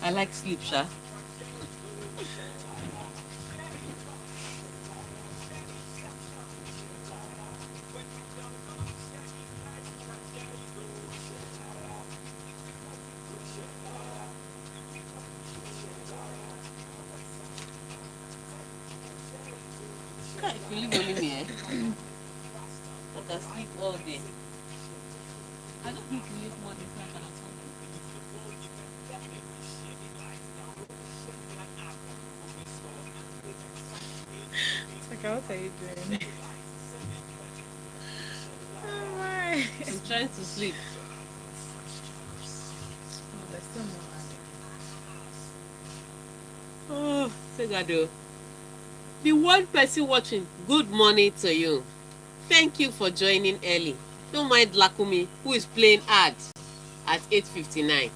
I like sleep, Sha. If you leave only me, I can sleep all day. I don't think you leave more than 5 hours. Okay, what are you doing? Oh my. I'm trying to sleep. Oh, there's still Oh, Segado. The one person watching, good morning to you. Thank you for joining early. Don't mind Lakumi, who is playing hard at 8:59.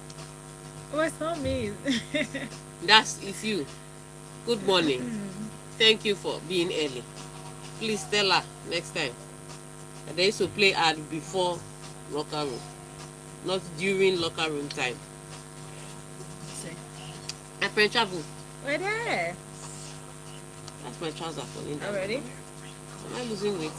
more. Oh, it's not me. It's you. Good morning. Thank you for being early. Please tell her next time. And they used to play hard before locker room, not during locker room time. See. My friend travel. We're there. That's my trouser falling down. Already? Am I losing weight?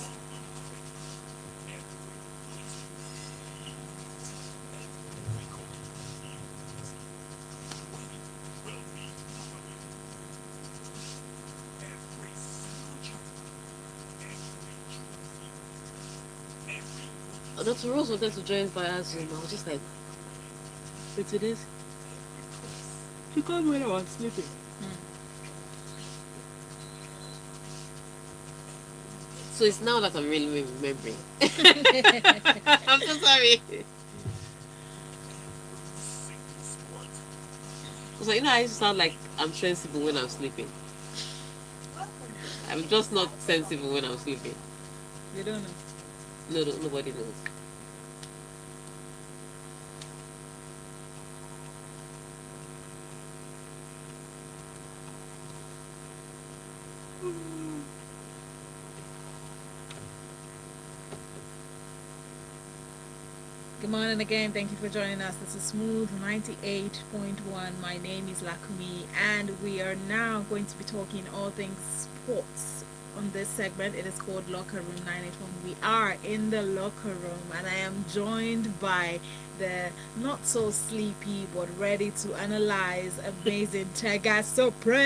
Dr. Rose wanted to join via Zoom. I was just like, it's it is. She called me when I was sleeping. So it's now that I'm really remembering. I'm so sorry. Because I used to sound like I'm sensible when I'm sleeping. I'm just not sensible when I'm sleeping. You don't know. No, nobody knows. Good morning again. Thank you for joining us. This is Smooth 98.1. My name is Lakumi, and we are now going to be talking all things sports. On this segment, it is called Locker Room 981. We are in the locker room, and I am joined by the not so sleepy but ready to analyze amazing Tega Supreme.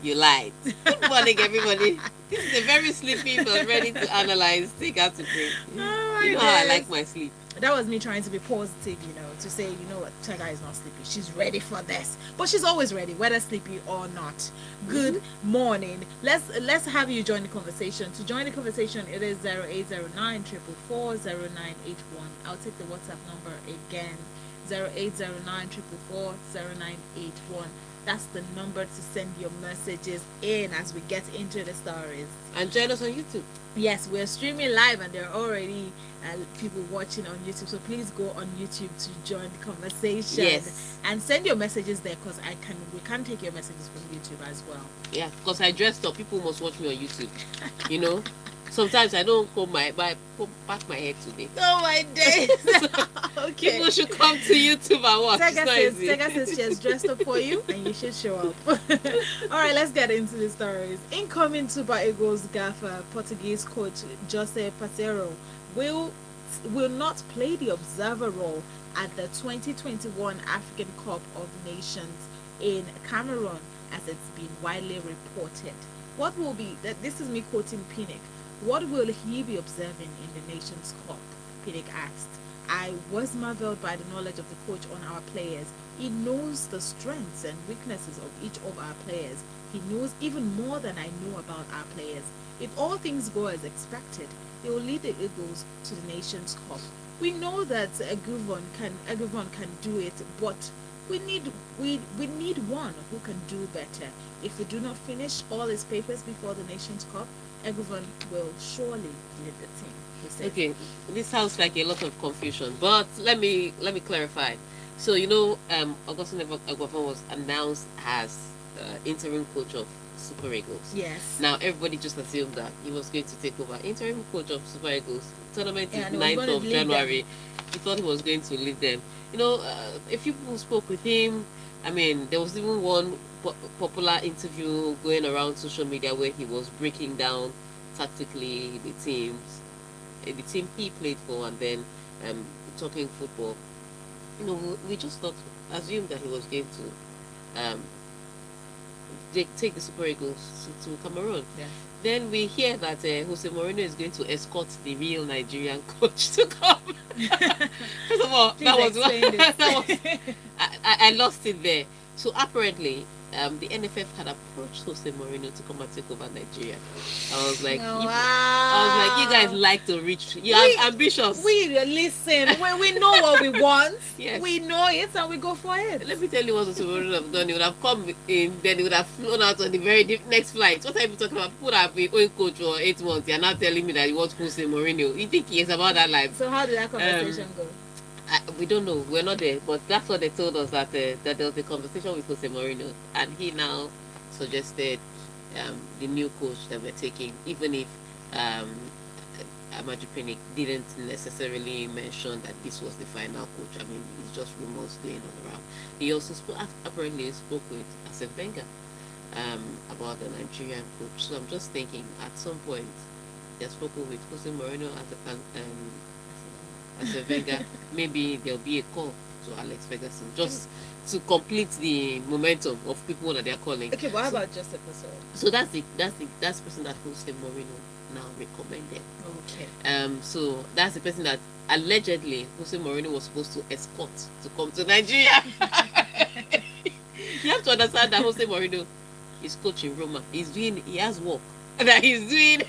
You lied. Good morning, everybody. This is a very sleepy but ready to analyze. Take out to break. Oh, You know how I like my sleep. That was me trying to be positive, to say, what, Tega is not sleepy. She's ready for this. But she's always ready, whether sleepy or not. Good morning. Let's have you join the conversation. To join the conversation, it is 0809 444 0981. I'll take the WhatsApp number again. 0809 444 0981. That's the number to send your messages in as we get into the stories. And join us on YouTube. Yes, we're streaming live, and there are already people watching on YouTube. So please go on YouTube to join the conversation. Yes. And send your messages there, because we can take your messages from YouTube as well. Yeah, because I dressed up. People must watch me on YouTube. Sometimes I don't comb back my head today. Oh my days. Okay. People should come to YouTube and watch. Tega says she has dressed up for you, and you should show up. All right, let's get into the stories. Incoming Super Eagles gaffer, Portuguese coach Jose Parceiro will not play the observer role at the 2021 African Cup of Nations in Cameroon, as it's been widely reported. What will be that? This is me quoting Pinnick. What will he be observing in the Nations Cup? Pinnick asked. I was marveled by the knowledge of the coach on our players. He knows the strengths and weaknesses of each of our players. He knows even more than I know about our players. If all things go as expected, he will lead the Eagles to the Nations Cup. We know that Eguavoen can do it, but we need one who can do better. If we do not finish all his papers before the Nations Cup, Eguavoen will surely lead the team. Okay, this sounds like a lot of confusion, but let me clarify. So Augustine Eguavoen was announced as interim coach of Super Eagles. Yes. Now everybody just assumed that he was going to take over interim coach of Super Eagles. Tournament is 9th of January. he thought he was going to lead them. A few people spoke with him. I mean, there was even one popular interview going around social media where he was breaking down tactically the team he played for, and then um, talking football. We just thought, assumed that he was going to take the Super Eagles to Cameroon. Yeah. Then we hear that Jose Mourinho is going to escort the real Nigerian coach to come. First of all, that was I lost it there. So apparently, the NFF had approached Jose Mourinho to come and take over Nigeria. I was like, you guys like to reach. You are ambitious. We listen. we know what we want. Yes. We know it, and we go for it. Let me tell you what Jose Mourinho would have done. He would have come in, then he would have flown out on the very next flight. What are you talking about? People that have been own coach for 8 months. You're now telling me that you want Jose Mourinho. You think he is about that life? So how did that conversation go? We don't know. We're not there, but that's what they told us, that there was a conversation with Jose Mourinho, and he now suggested the new coach that we're taking, even if Amaju Pinnick didn't necessarily mention that this was the final coach. I mean, it's just rumors going on around. He also apparently spoke with Arsene Wenger about the Nigerian coach. So I'm just thinking, at some point, they have spoken with Jose Mourinho as a Wenger. Maybe there'll be a call to Alex Ferguson just to complete the momentum of people that they're calling. Okay, but how about Joseph Pastor? So that's the person that Jose Mourinho now recommended. Okay. So that's the person that allegedly Jose Mourinho was supposed to escort to come to Nigeria. You have to understand that Jose Mourinho is coaching Roma. He has work that he's doing.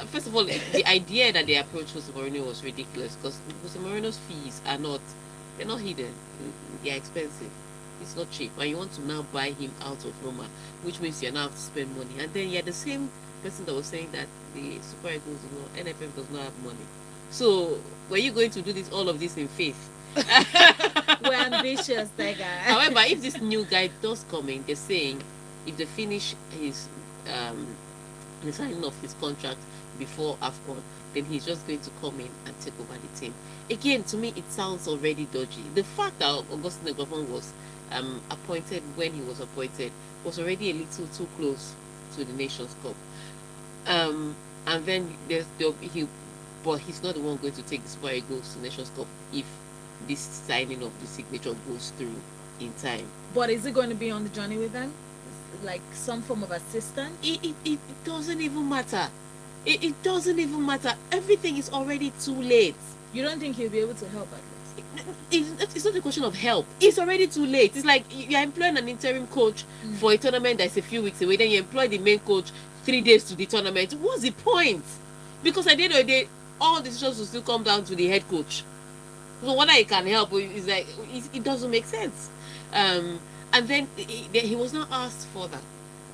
First of all, the idea that they approached Jose Mourinho was ridiculous, because Jose Mourinho's fees they're not hidden. They're expensive. It's not cheap. And you want to now buy him out of Roma, which means you now have to spend money. And then you're the same person that was saying that the Super Eagles, NFF does not have money. So were you going to do all of this in faith? We're ambitious, that guy. However, if this new guy does come in, they're saying if they finish the signing of his contract before AFCON, then he's just going to come in and take over the team. Again, to me, it sounds already dodgy. The fact that Augustine Eguavoen was appointed when he was appointed was already a little too close to the Nations Cup. And then but he's not the one going to take the Super Eagles to Nations Cup if this signing of the signature goes through in time. But is it going to be on the journey with them? Like some form of assistance? It doesn't even matter. It doesn't even matter. Everything is already too late. You don't think he'll be able to help at least? It's not a question of help. It's already too late. It's like you're employing an interim coach for a tournament that's a few weeks away, then you employ the main coach 3 days to the tournament. What's the point? Because at the end of the day, all decisions will still come down to the head coach. So whether he can help, is like it doesn't make sense. And then he was not asked further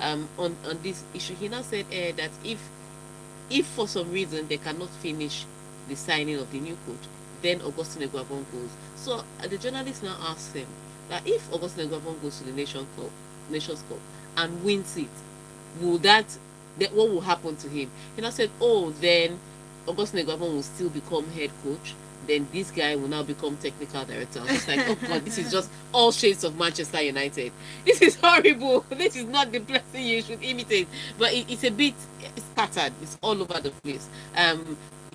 on this issue. He now said that if for some reason they cannot finish the signing of the new coach, then Augustine Eguavoen goes. So the journalist now asked him that if Augustine Eguavoen goes to the Nations Cup and wins it, what will happen to him? He now said, then Augustine Eguavoen will still become head coach. Then this guy will now become technical director. I was like, oh God, this is just all shades of Manchester United. This is horrible. This is not the person you should imitate. But it's a bit scattered. It's all over the place.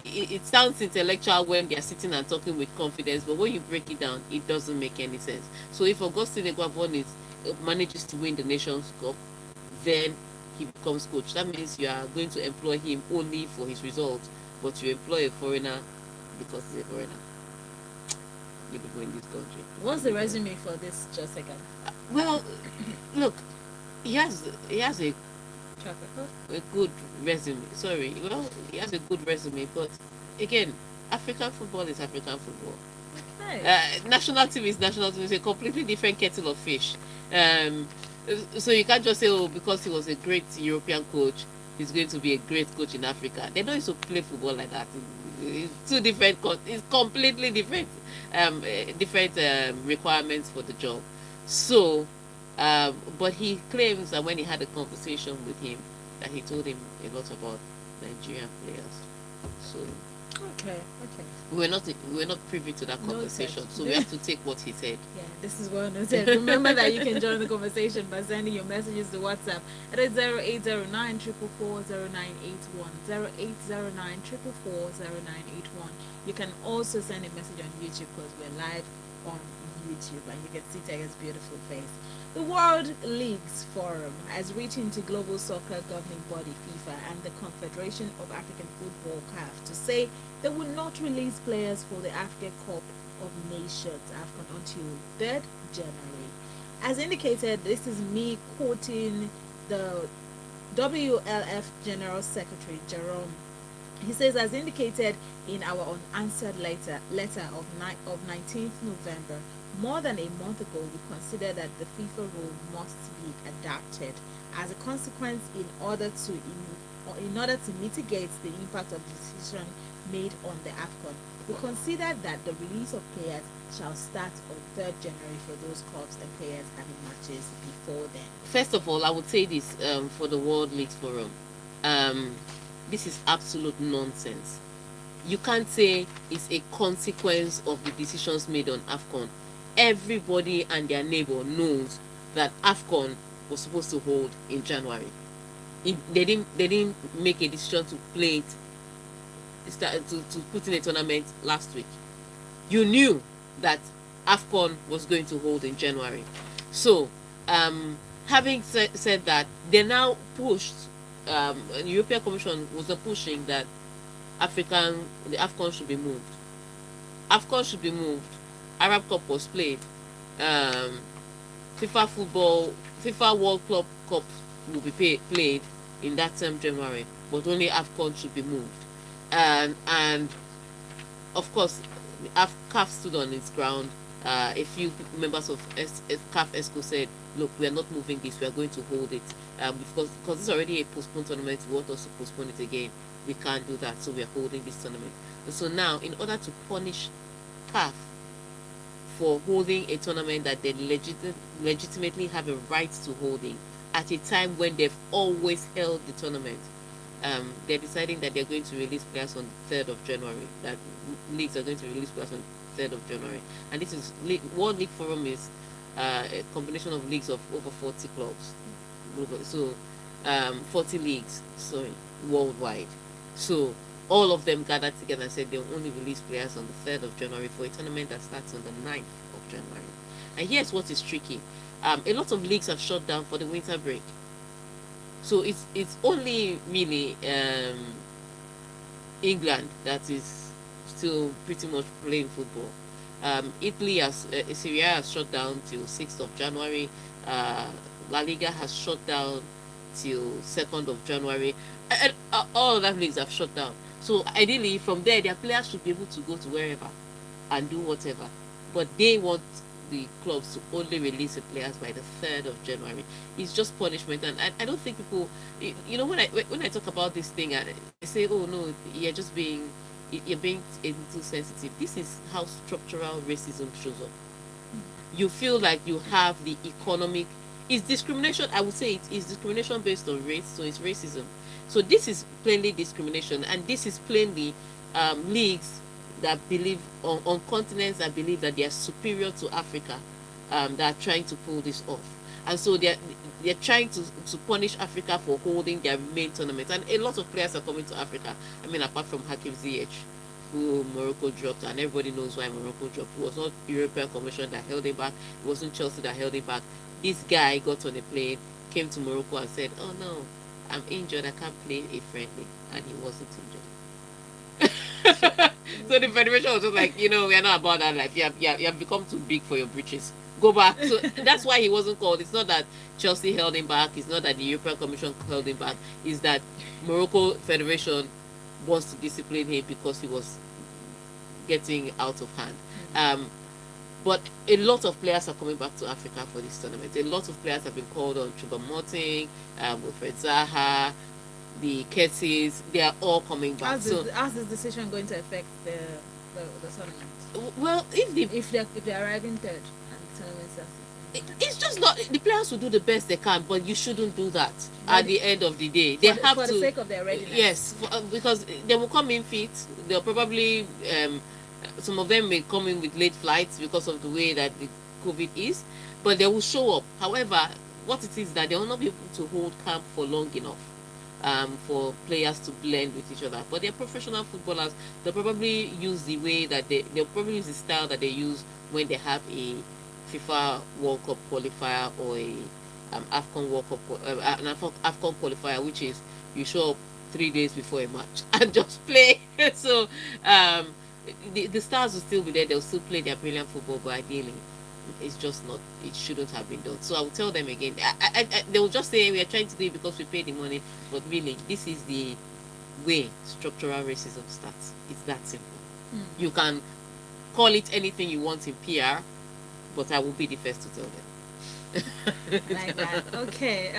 It sounds intellectual when they're sitting and talking with confidence, but when you break it down, it doesn't make any sense. So if Augustine Eguavoen manages to win the Nations Cup, then he becomes coach. That means you are going to employ him only for his results, but you employ a foreigner because he's a foreigner. You people in this country. What's the resume for this just second? Well, look, he has a Track record? a good resume. Sorry, well, he has a good resume, but again, African football is African football. Okay. National team is national team. It's a completely different kettle of fish. So you can't just say, because he was a great European coach, he's going to be a great coach in Africa. They don't used to play football like that. It's two different. It's completely different. Different requirements for the job. So, but he claims that when he had a conversation with him, that he told him a lot about Nigerian players. So Okay, okay. We were not privy to that Noted. conversation, so we have to take what he said. Yeah, this is well noted. Remember that you can join the conversation by sending your messages to WhatsApp at 0809 0809 You can also send a message on YouTube because we're live on YouTube and you can see Tiger's beautiful face. The World Leagues Forum has written to global soccer governing body FIFA and the Confederation of African Football CAF to say they will not release players for the Africa Cup of Nations AFCON until 3rd January. As indicated, this is me quoting the WLF General Secretary Jerome. He says, as indicated in our unanswered letter of 19th November, more than a month ago, we considered that the FIFA rule must be adapted as a consequence in order to mitigate the impact of the decision made on the AFCON. We considered that the release of players shall start on 3rd January for those clubs and players having matches before then. First of all, I would say this for the World Leagues Forum. This is absolute nonsense. You can't say it's a consequence of the decisions made on AFCON. Everybody and their neighbor knows that AFCON was supposed to hold in January. They didn't make a decision to play it, to put in a tournament last week. You knew that AFCON was going to hold in January. So, having said that, they now pushed, the European Commission was pushing that the AFCON should be moved. AFCON should be moved. Arab Cup was played. FIFA World Club Cup will be played in that same January, but only AFCON should be moved. And of course, CAF stood on its ground. A few members of CAF ESCO said, look, we are not moving this, we are going to hold it. Because it's already a postponed tournament, we want us to postpone it again. We can't do that, so we are holding this tournament. And so now, in order to punish CAF for holding a tournament that they legitimately have a right to holding at a time when they've always held the tournament, they're deciding that they're going to release players on the 3rd of January, that leagues are going to release players on the 3rd of January. And this is World League Forum is a combination of leagues of over 40 clubs. So 40 leagues, worldwide. So all of them gathered together and said they'll only release players on the 3rd of January for a tournament that starts on the 9th of January. And here's what is tricky. A lot of leagues have shut down for the winter break. So it's only really England that is still pretty much playing football. Italy Serie A has shut down till 6th of January. La Liga has shut down till 2nd of January. And all of that leagues have shut down. So ideally, from there, their players should be able to go to wherever and do whatever. But they want the clubs to only release the players by the 3rd of January. It's just punishment, and I don't think people, when I talk about this thing, I say, oh no, you're being too sensitive. This is how structural racism shows up. You feel like you have the economic. It's discrimination. I would say it is discrimination based on race, so it's racism. So this is plainly discrimination, and this is plainly leagues that believe on continents that believe that they are superior to Africa, that are trying to pull this off. And so they're trying to punish Africa for holding their main tournament. And a lot of players are coming to Africa. I mean, apart from Hakim Ziyech, who Morocco dropped, and everybody knows why Morocco dropped. It was not European Commission that held him back. It wasn't Chelsea that held him back. This guy got on a plane, came to Morocco and said, oh no, I'm injured, I can't play a friendly. And he wasn't injured. So the federation was just like, we are not about that life. You have become too big for your britches. Go back. So that's why he wasn't called. It's not that Chelsea held him back. It's not that the European Commission held him back. It's that Morocco Federation wants to discipline him because he was getting out of hand. But a lot of players are coming back to Africa for this tournament. A lot of players have been called on. Choupo-Moting, Wilfred Zaha, the Kesses, they are all coming back. How's this decision going to affect the tournament? Well, if they're arriving third and the tournament starts It's just not, the players will do the best they can, but you shouldn't do that at the end of the day. They have for to, the sake of their readiness. yes, because they will come in fit. They'll probably some of them may come in with late flights because of the way that the COVID is, but they will show up. However, what it is that they will not be able to hold camp for long enough for players to blend with each other. But they're professional footballers. They'll probably use the way that they'll probably use the style that they use when they have a FIFA World Cup qualifier or a AFCON World Cup an AFCON qualifier, which is you show up 3 days before a match and just play. So the stars will still be there. They'll still play their brilliant football, but ideally it's just not, it shouldn't have been done. So I will tell them again. They will just say we are trying to do it because we pay the money, but really this is the way structural racism starts. It's that simple. You can call it anything you want in PR, but I will be the first to tell them. Like that. Okay.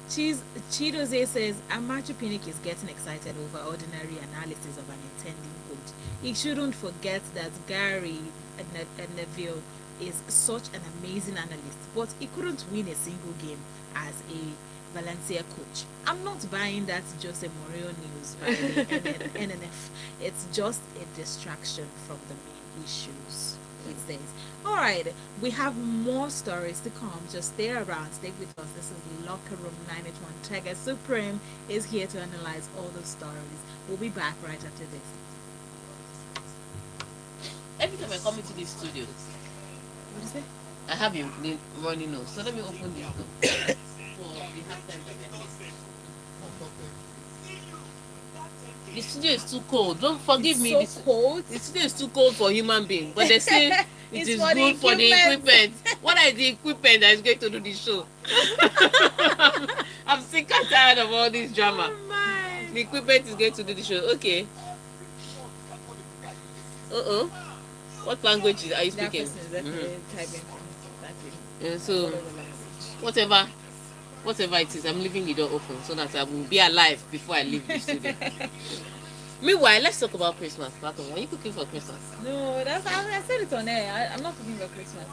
Chidoze says Amachu Pinnick is getting excited over ordinary analysis of an intending coach. He shouldn't forget that Gary Neville is such an amazing analyst, but he couldn't win a single game as a Valencia coach. I'm not buying that Jose Mourinho news by the NNF. It's just a distraction from the main issues. It says. Alright, we have more stories to come. Just stay around, stay with us. This is Locker Room 981. Tiger Supreme is here to analyze all the stories. We'll be back right after this. Every time I come into this studio, What is it? I have a runny nose. So let me open this door for the halftime event. The studio is too cold. Don't forgive me. It's so cold. The studio is too cold for human being, but they say it It's is for the good for the equipment. What is the equipment that is going to do the show? I'm sick and tired of all this drama. Oh my. The equipment is going to do the show. Okay. What language are you That speaking? person is definitely typing Yeah, so whatever language. whatever it is, I'm leaving the door open so that I will be alive before I leave the studio. Meanwhile, let's talk about Christmas. Are you cooking for Christmas? No, I said it on air. I'm not cooking for Christmas.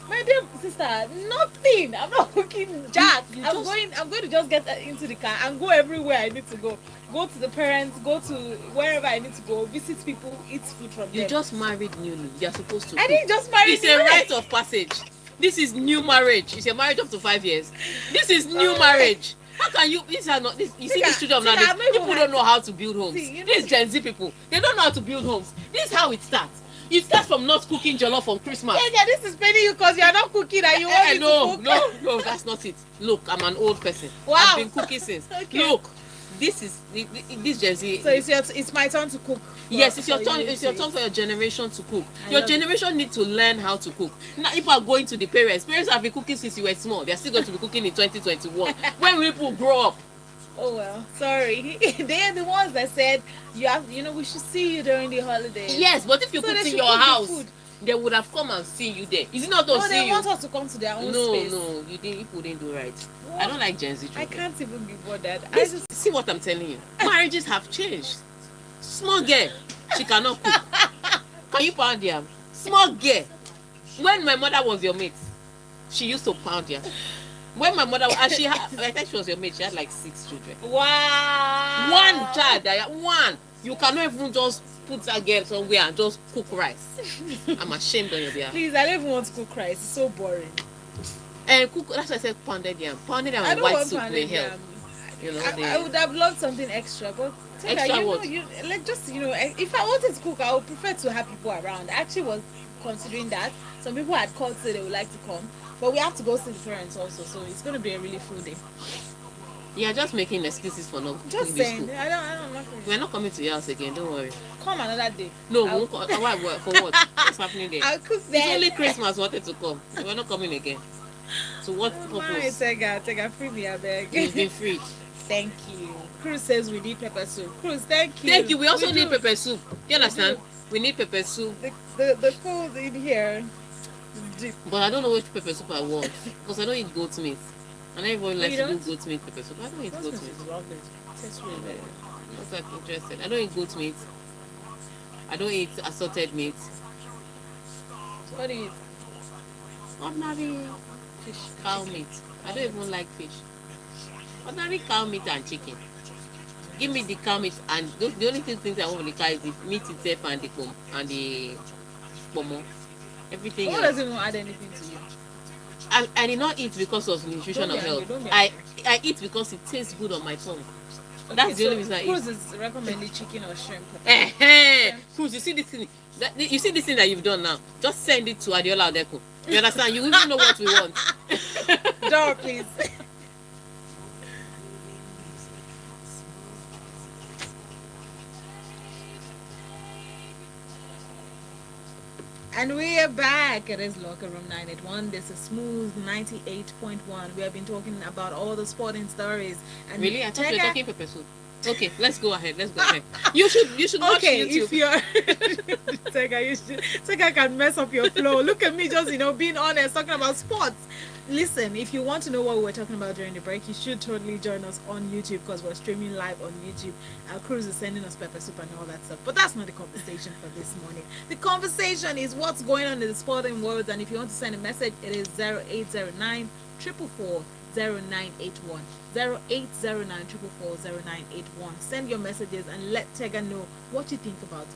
My dear sister, nothing. I'm not cooking jack. I'm going to just get into the car and go everywhere I need to go. Go to the parents, go to wherever I need to go, visit people, eat food from them. You just married newly. You're supposed to I cook. didn't just marry. It's a rite of passage. This is new marriage. It's a marriage up to 5 years. This is new marriage. How can you? These are not. You see, these children nowadays. People don't know how to build homes. These Gen Z people, they don't know how to build homes. This is how it starts. It starts from not cooking jollof on Christmas. Yeah, this is paying you because you are not cooking and you want me to cook. No, that's not it. Look, I'm an old person. Wow. I've been cooking since. Okay. Look, this is this Gen Z. So it's my turn to cook. Yes, it's your turn. It's your turn for your generation to cook. Your generation need to learn how to cook. Now, if you are going to the parents have been cooking since you were small. They are still going to be cooking in 2021. When will people grow up? Oh well, sorry. They are the ones that said we should see you during the holidays. Yes, but if you So cooked they in should your cook the house, food. they would have come and seen you there. Is it not to No, see they you? want us to come to their own space. No, you didn't. People didn't do right. Well, I don't like Gen Z I children. can't even be bothered. See what I'm telling you. Marriages have changed. Small girl, she cannot cook. Can you pound yam? Small girl. When my mother was your mate, she used to pound yam. When my mother I think she was your mate, she had like 6 children. Wow. One child, one. You cannot even just put that girl somewhere and just cook rice. I'm ashamed on your behalf. Please, I don't even want to cook rice. It's so boring. And cook. That's why I said pounded yam. Pounded yam I and don't white want soup will pounded help. yam. You know, I would have loved something extra, but Extra what? if I wanted to cook, I would prefer to have people around. I actually was considering that. Some people had called so they would like to come, but we have to go see the parents also, so it's going to be a really full day. You're just making excuses for not Just cooking saying, this I don't know. We're not coming to your house again. Don't worry. Come another day. No, we won't come. Why? For what? What's happening there? I'll cook It's there. only Christmas wanted to come. We're not coming again. So what My purpose? take a free me, I beg. You've been freed. Thank you. Cruz says we need pepper soup. Cruz, thank you. Thank you. We also need do. pepper soup. Do you understand? We need pepper soup. The cold in here is deep. But I don't know which pepper soup I want because I don't eat goat meat. And everyone likes You to do don't? goat meat pepper soup. I don't eat goat meat. lovely. Tastes really good. I'm not that interested. I don't eat goat meat. I don't eat assorted meat. So what do you eat? Ordinary fish, cow meat. I don't even like fish. Ordinary cow meat and chicken. Give me the cow meat, and the only things I want with the cow is the meat itself and the pomo. Everything What else. doesn't even add anything to you? I did not eat because of nutrition Don't be or angry, health. don't be I angry. I eat because it tastes good on my tongue. Okay, That's the so only reason I eat. Cruz is recommending chicken or shrimp. Cruz, you see this thing? You see this thing that you've done now? Just send it to Adiola Odeko. You understand? You even know what we want. Door, please. And we are back. It is Locker Room 981. This is Smooth 98.1. We have been talking about all the sporting stories. And Really? I thought you were Tega- talking pepper soup. Okay, let's go ahead. Let's go ahead. You should watch Okay, YouTube. if you're Tega can mess up your flow. Look at me just being honest, talking about sports. Listen, if you want to know what we were talking about during the break, you should totally join us on YouTube because we're streaming live on YouTube. Our Cruz is sending us pepper soup and all that stuff. But that's not the conversation for this morning. The conversation is what's going on in the sporting world. And if you want to send a message, it is 0809 444 0981. 0809 444 0981. Send your messages and let Tega know what you think about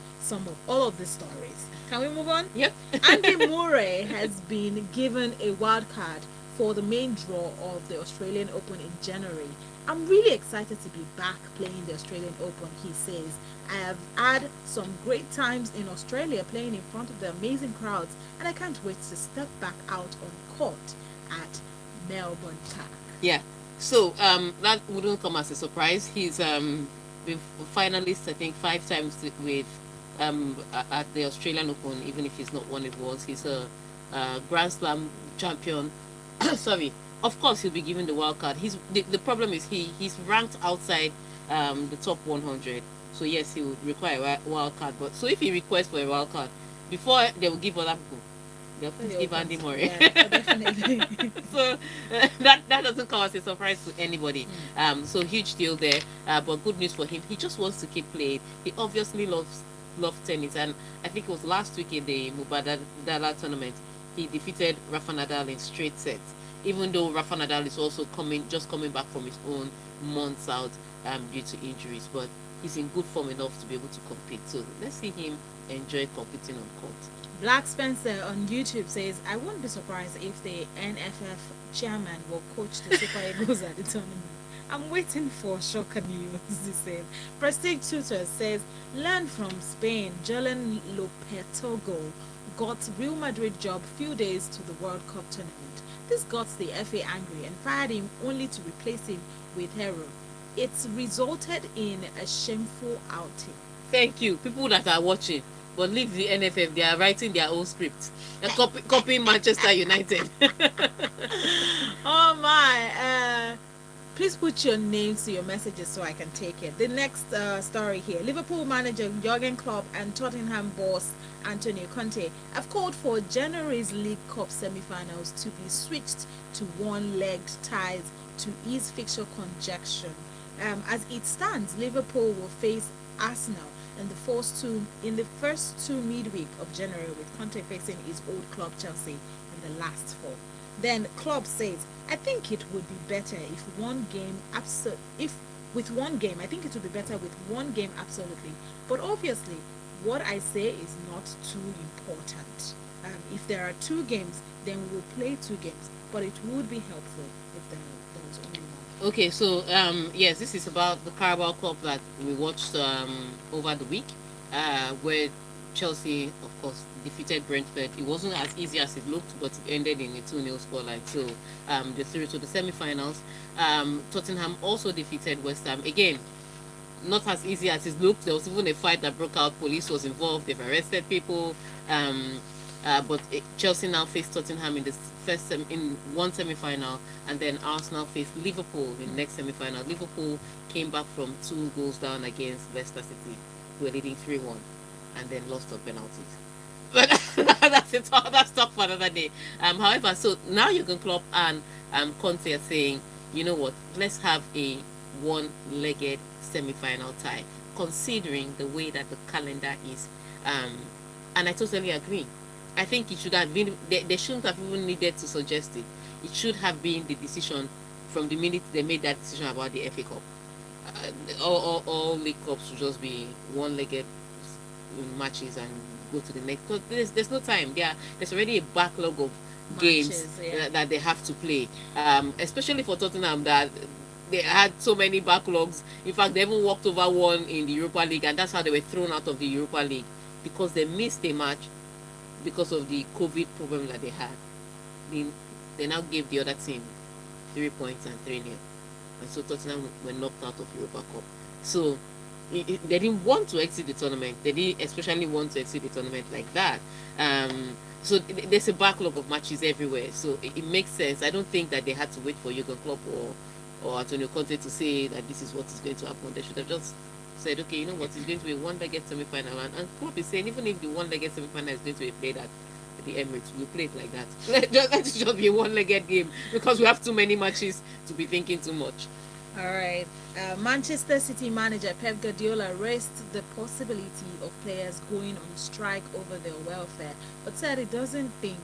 all of the stories. Can we move on? Yep. Andy Murray has been given a wild card for the main draw of the Australian Open in January. I'm really excited to be back playing the Australian Open, he says. I have had some great times in Australia playing in front of the amazing crowds, and I can't wait to step back out on court at Melbourne Park. Yeah. So that wouldn't come as a surprise. He's been finalist, I think, 5 times with at the Australian Open, even if he's not won it once. He's a Grand Slam champion. Sorry. Of course, he'll be given the wild card. The problem is he's ranked outside the top 100. So yes, he would require a wild card. But so if he requests for a wild card, before they will give other people, they'll first give Andy Murray. Yeah, definitely. So that doesn't come as a surprise to anybody. So huge deal there. But good news for him. He just wants to keep playing. He obviously loves tennis, and I think it was last week in the Mubadala tournament he defeated Rafa Nadal in straight sets. Even though Rafa Nadal is also coming back from his own months out due to injuries, but he's in good form enough to be able to compete. So let's see him enjoy competing on court. Black Spencer on YouTube says, I wouldn't be surprised if the NFF chairman will coach the Super Eagles at the tournament. I'm waiting for shocker news, he said. Prestige Tutor says, learn from Spain. Julian Lopetegui got Real Madrid job few days to the World Cup tournament. This got the FA angry and fired him only to replace him with Hero. It's resulted in a shameful outing. Thank you. People that are watching, but leave the NFF. They are writing their own scripts. They're copying Manchester United. Oh my! Please put your names to your messages so I can take it. The next story here: Liverpool manager Jurgen Klopp and Tottenham boss Antonio Conte have called for January's League Cup semi-finals to be switched to one-legged ties to ease fixture congestion. As it stands, Liverpool will face Arsenal in the first two midweek of January, with Conte facing his old club Chelsea in the last 4. Then Klopp says, I think it would be better I think it would be better with one game absolutely. But obviously, what I say is not too important. If there are 2 games, then we will play 2 games. But it would be helpful if there was only one. Okay, so yes, this is about the Carabao Cup that we watched over the week, where Chelsea, of course, defeated Brentford. It wasn't as easy as it looked, but it ended in a 2-0 scoreline. So they're through to the semi-finals. Tottenham also defeated West Ham. Again, not as easy as it looked. There was even a fight that broke out. Police was involved. They've arrested people. But Chelsea now face Tottenham in the in one semi-final, and then Arsenal face Liverpool in the next semi-final. Liverpool came back from 2 goals down against Leicester City, who were leading 3-1, and then lost on penalties. But that's it. That's talk for another day. However, so now Jurgen Klopp and Conte are saying, you know what? Let's have a one-legged semi-final tie, considering the way that the calendar is. And I totally agree. I think it should have been. They shouldn't have even needed to suggest it. It should have been the decision from the minute they made that decision about the FA Cup. All league cups should just be one-legged matches and go to the next. Because there's no time. There's already a backlog of games Matches, yeah. that they have to play. Especially for Tottenham, that they had so many backlogs. In fact, they even walked over one in the Europa League, and that's how they were thrown out of the Europa League because they missed a match because of the COVID problem that they had. They, they now gave the other team 3 points and 3-0. And so Tottenham were knocked out of Europa Cup. So they didn't want to exit the tournament. They didn't especially want to exit the tournament like that. So there's a backlog of matches everywhere. So it makes sense. I don't think that they had to wait for Jurgen Klopp or Antonio Conte to say that this is what is going to happen. They should have just said, okay, you know what, it's going to be one-legged semi-final. And Klopp is saying, even if the one-legged semi-final is going to be played at the Emirates, we'll play it like that. Let it just be a one-legged game because we have too many matches to be thinking too much. All right. Manchester City manager Pep Guardiola raised the possibility of players going on strike over their welfare, but said he doesn't think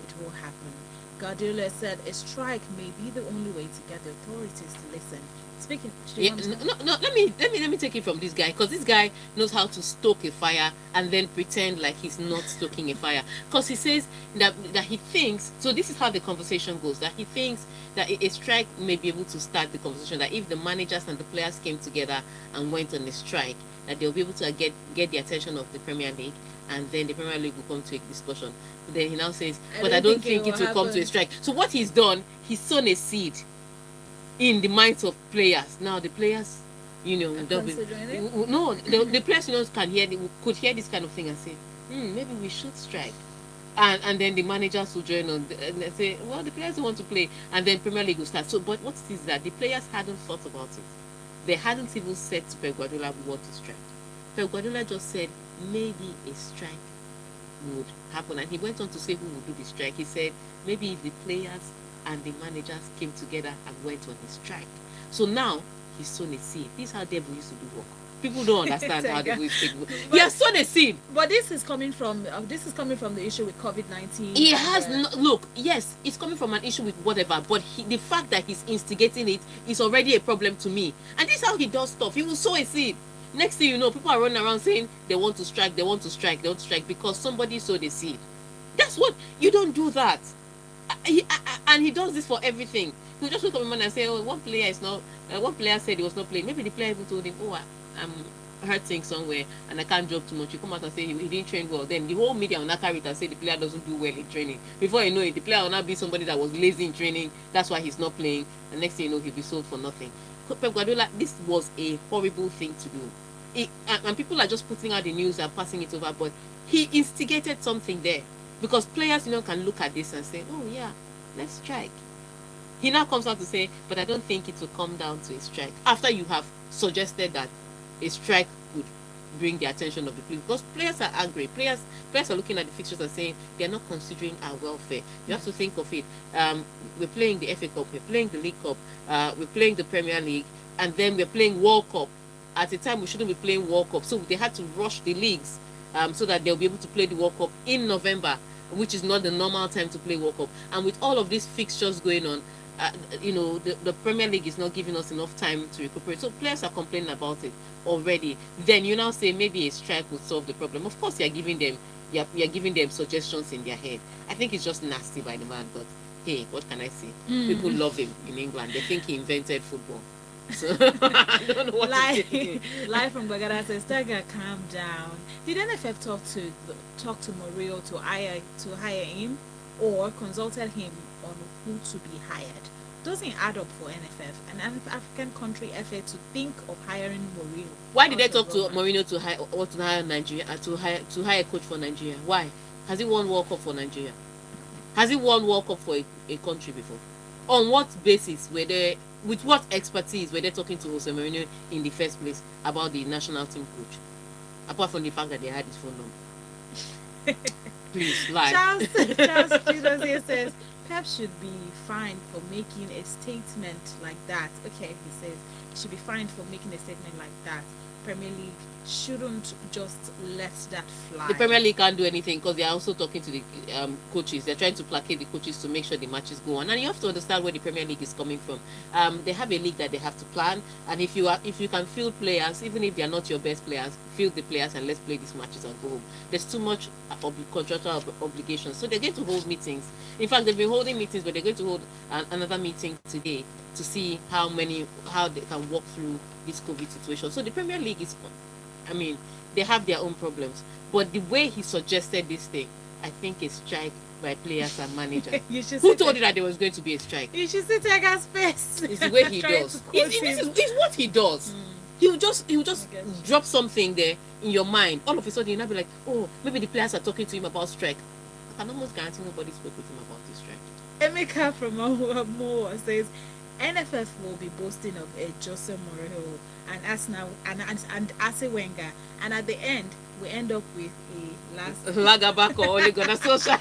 it will happen. Guardiola said a strike may be the only way to get the authorities to listen. Speaking, do you Yeah, want to no, no. Let me take it from this guy because this guy knows how to stoke a fire and then pretend like he's not stoking a fire. Because he says that he thinks. So this is how the conversation goes. That he thinks that a strike may be able to start the conversation. That if the managers and the players came together and went on a strike, that they'll be able to get the attention of the Premier League, and then the Premier League will come to a discussion. But then he now says, but I don't think it will come to a strike. So what he's done, he's sown a seed in the minds of players. Now the players, no, the players could hear this kind of thing and say, maybe we should strike. And then the managers will join on and they say, well, the players don't want to play, and then Premier League will start. So, but what is that? The players hadn't thought about it. They hadn't even said to Pep Guardiola, we want to strike. Pep Guardiola just said maybe a strike would happen, and he went on to say who would do the strike. He said maybe if the players and the managers came together and went on a strike. So now he's sown a seed. This is how devil used to do work. People don't understand how devil used to do work. He has sown a seed. But this is coming from the issue with COVID-19. He has look. Yes, it's coming from an issue with whatever. But the fact that he's instigating it is already a problem to me. And this is how he does stuff. He will sow a seed. Next thing you know, people are running around saying they want to strike, they want to strike, they want to strike because somebody sowed a seed. That's what you don't do that. And he does this for everything. He'll just look at a man and say, "Oh, one player is not." One player said he was not playing. Maybe the player even told him, "Oh, I'm hurting somewhere and I can't drop too much." You come out and say he didn't train well. Then the whole media will not carry it and say the player doesn't do well in training. Before you know it, the player will not be somebody that was lazy in training. That's why he's not playing. And next thing you know, he'll be sold for nothing. Pep Guardiola, this was a horrible thing to do. And people are just putting out the news and passing it over, but he instigated something there. Because players, can look at this and say, oh yeah, let's strike. He now comes out to say, but I don't think it will come down to a strike. After you have suggested that a strike would bring the attention of the players. Because players are angry. Players are looking at the fixtures and saying, they're not considering our welfare. You have to think of it. We're playing the FA Cup, we're playing the League Cup, we're playing the Premier League, and then we're playing World Cup. At the time, we shouldn't be playing World Cup. So they had to rush the leagues so that they'll be able to play the World Cup in November, which is not the normal time to play World Cup. And with all of these fixtures going on, the Premier League is not giving us enough time to recuperate. So players are complaining about it already. Then you now say maybe a strike would solve the problem. Of course, you're giving them suggestions in their head. I think it's just nasty by the man, but hey, what can I say? People love him in England. They think he invented football. So I don't know what to say. Live from Bagada says, Tiger, calm down. Did NFF talk to Mourinho to hire him, or consulted him on who to be hired? Doesn't add up for NFF, an African country FA, to think of hiring Mourinho. Why did they talk to Mourinho to hire Nigeria, to hire a coach for Nigeria? Why? Has he won World Cup for Nigeria? Has he won World Cup for a country before? On what basis with what expertise were they talking to Jose Mourinho in the first place about the national team coach? Apart from the fact that they had his phone number. Please, lie. Charles Jesus here says, Pep should be fined for making a statement like that. Okay, he says, should be fined for making a statement like that. Premier League shouldn't just let that fly. The Premier League can't do anything because they are also talking to the coaches. They're trying to placate the coaches to make sure the matches go on. And you have to understand where the Premier League is coming from. They have a league that they have to plan. And if you can field players, even if they are not your best players, field the players and let's play these matches and go home. There's too much contractual obligations. So they're going to hold meetings. In fact, they've been holding meetings, but they're going to hold another meeting today to see how they can walk through this COVID situation. So the Premier League is, I mean, they have their own problems. But the way he suggested this thing, I think a strike by players and managers. Who told you that there was going to be a strike? You should see Tiger's face. It's the way he does. It's what he does. He will just drop something there in your mind. All of a sudden, you'll not be like, oh, maybe the players are talking to him about strike. I can almost guarantee nobody spoke with him about this strike. Emeka from Moa says, NFF will be boasting of a Jose Mourinho and Arsenal and Arsene Wenger, and at the end we end up with a last Lagabak or Ole Gunnar Solskjaer.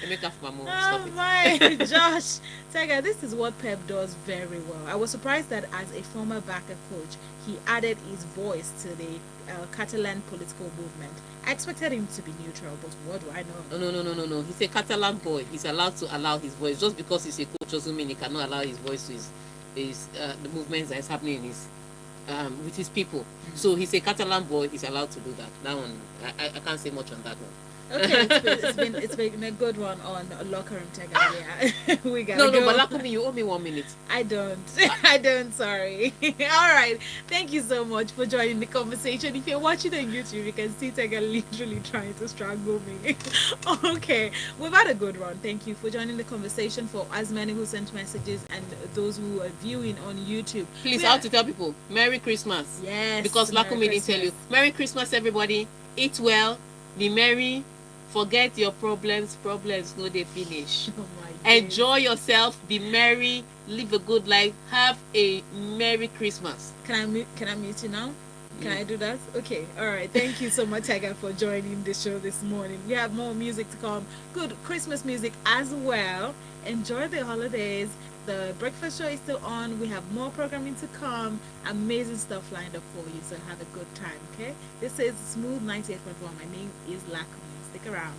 Emeka from Moa, stop oh it. my Josh Tiger, this is what Pep does very well. I was surprised that as a former Barca coach, he added his voice to the Catalan political movement. I expected him to be neutral, but what do I know? No. He's a Catalan boy. He's allowed to allow his voice. Just because he's a coach doesn't mean he cannot allow his voice to his the movements that is happening in his with his people. So he's a Catalan boy. He's allowed to do that. That one, I can't say much on that one. Okay, it's been a good one on locker room Tiger. Yeah, we got no, but Lakumi, you owe me 1 minute. I don't, sorry. Alright, thank you so much for joining the conversation. If you're watching on YouTube, you can see Tiger literally trying to strangle me. Okay, we've had a good one. Thank you for joining the conversation. For as many who sent messages and those who are viewing on YouTube, please, I have to tell people Merry Christmas. Yes, because Lakumi didn't tell you. Merry Christmas, everybody. Eat well, be merry. Forget your problems no they finish. Oh my Enjoy yourself, be merry, live a good life, have a Merry Christmas. Can I mute you now? Can I do that? Okay, alright. Thank you so much, Tiger, for joining the show this morning. We have more music to come. Good Christmas music as well. Enjoy the holidays. The breakfast show is still on. We have more programming to come. Amazing stuff lined up for you, so have a good time, okay? This is Smooth 98.1. My name is Lakumi. Stick around.